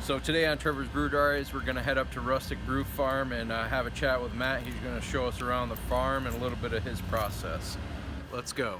So today on Trevors Brew Diaries, we're going to head up to Rustic Brew Farm and have a chat with Matt. He's going to show us around the farm and a little bit of his process. Let's go.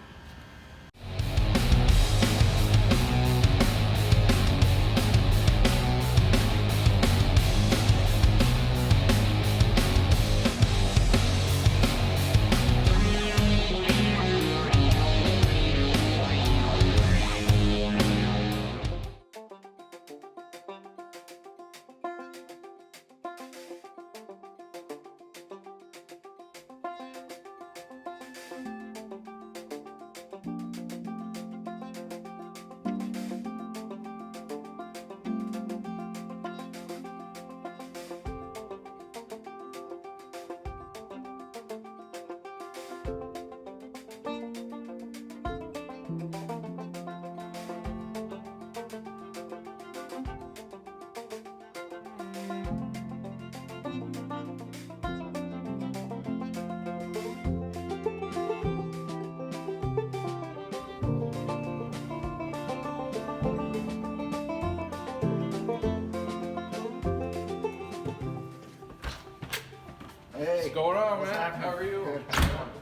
Hey, what's going on, man? Happening? How are you?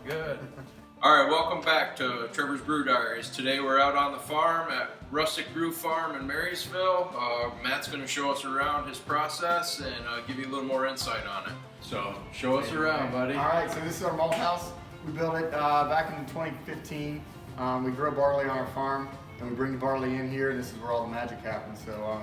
Good. Good. All right, welcome back to Trevors Brew Diaries. Today we're out on the farm at Rustic Brew Farm in Marysville. Matt's going to show us around his process and give you a little more insight on it. So show us around, buddy. All right, so this is our malt house. We built it back in 2015. We grow barley on our farm, and we bring the barley in here. This is where all the magic happens. So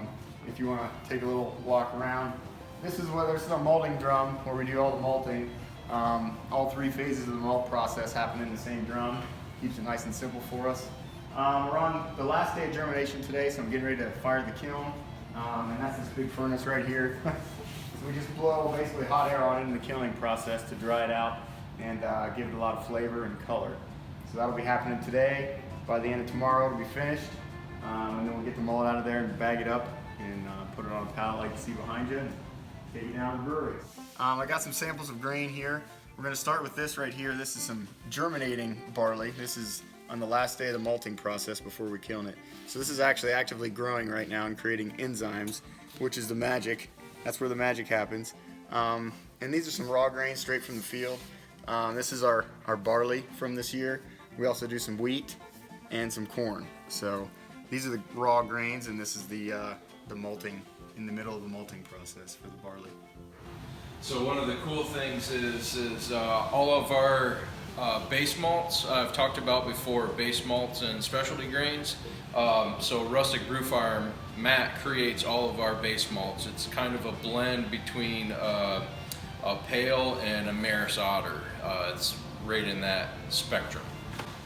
if you want to take a little walk around, this is our malting drum where we do all the malting. All three phases of the malt process happen in the same drum. Keeps it nice and simple for us. We're on the last day of germination today, so I'm getting ready to fire the kiln. And that's this big furnace right here. So we just blow basically hot air on it in the kilning process to dry it out and give it a lot of flavor and color. So that'll be happening today. By the end of tomorrow, it'll be finished. And then we'll get the malt out of there and bag it up and put it on a pallet like you see behind you. Take it down to the brewery. I got some samples of grain here. We're going to start with this right here. This is some germinating barley. This is on the last day of the malting process before we kiln it. So this is actually actively growing right now and creating enzymes, which is the magic. That's where the magic happens. And these are some raw grains straight from the field. This is our barley from this year. We also do some wheat and some corn. So these are the raw grains, and this is the malting in the middle of the malting process for the barley. So one of the cool things is all of our base malts I've talked about before, base malts and specialty grains. So Rustic Brew Farm, Matt creates all of our base malts. It's kind of a blend between a pale and a Maris Otter. It's right in that spectrum.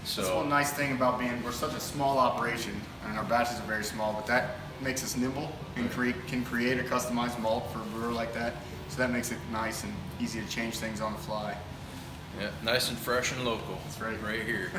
So that's one nice thing about we're such a small operation, and our batches are very small, but that makes us nimble and can create a customized malt for a brewer like that. So that makes it nice and easy to change things on the fly. Yeah, nice and fresh and local. That's right. Right here.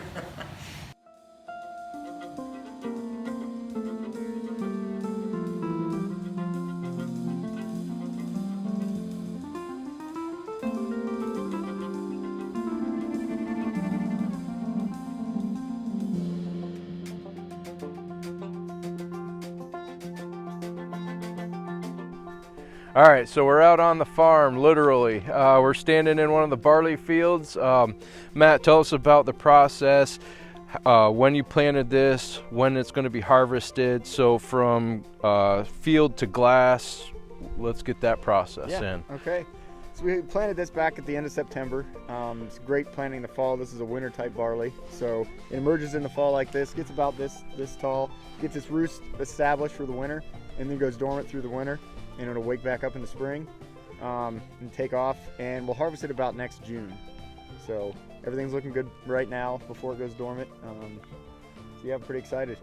All right, so we're out on the farm, literally. We're standing in one of the barley fields. Matt, tell us about the process, when you planted this, when it's going to be harvested. So from field to glass, let's get that process in. Okay. So we planted this back at the end of September. It's great planting in the fall. This is a winter type barley. So it emerges in the fall like this, gets about this tall, gets its roots established for the winter, and then goes dormant through the winter. And it'll wake back up in the spring and take off, and we'll harvest it about next June. So everything's looking good right now before it goes dormant. So yeah, I'm pretty excited.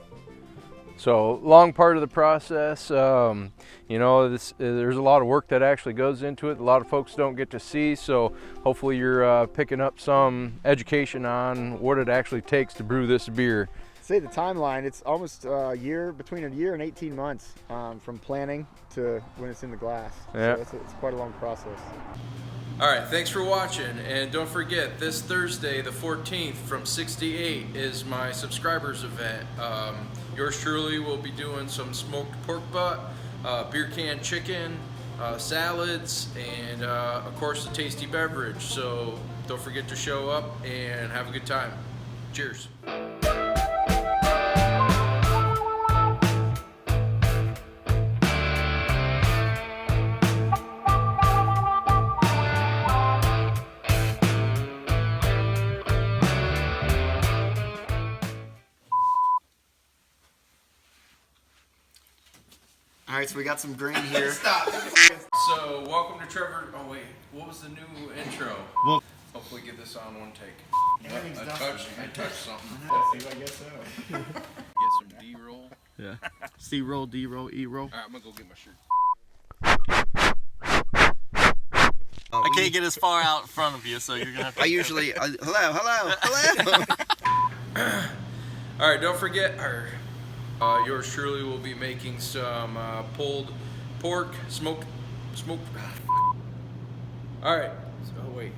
So long part of the process, you know, there's a lot of work that actually goes into it. A lot of folks don't get to see, so hopefully you're picking up some education on what it actually takes to brew this beer. Say the timeline, it's almost a year, between a year and 18 months from planning to when it's in the glass. Yeah. So it's quite a long process. All right, thanks for watching, and don't forget, this Thursday, the 14th, from 6 to 8 is my subscribers event. Yours truly will be doing some smoked pork butt, beer can chicken, salads, and of course a tasty beverage. So don't forget to show up and have a good time. Cheers. All right, so we got some green here. Stop. So welcome to Trevor. Oh wait, what was the new intro? Well, Hopefully get this on one take. Everything's I done. touched something. I guess so. Get some D-roll. yeah. C-roll, D-roll, E-roll. All right, I'm gonna go get my shirt. I can't get as far out in front of you, so you're gonna have to. I usually, hello. All right, don't forget yours truly will be making some pulled pork, smoked. All right. Oh wait.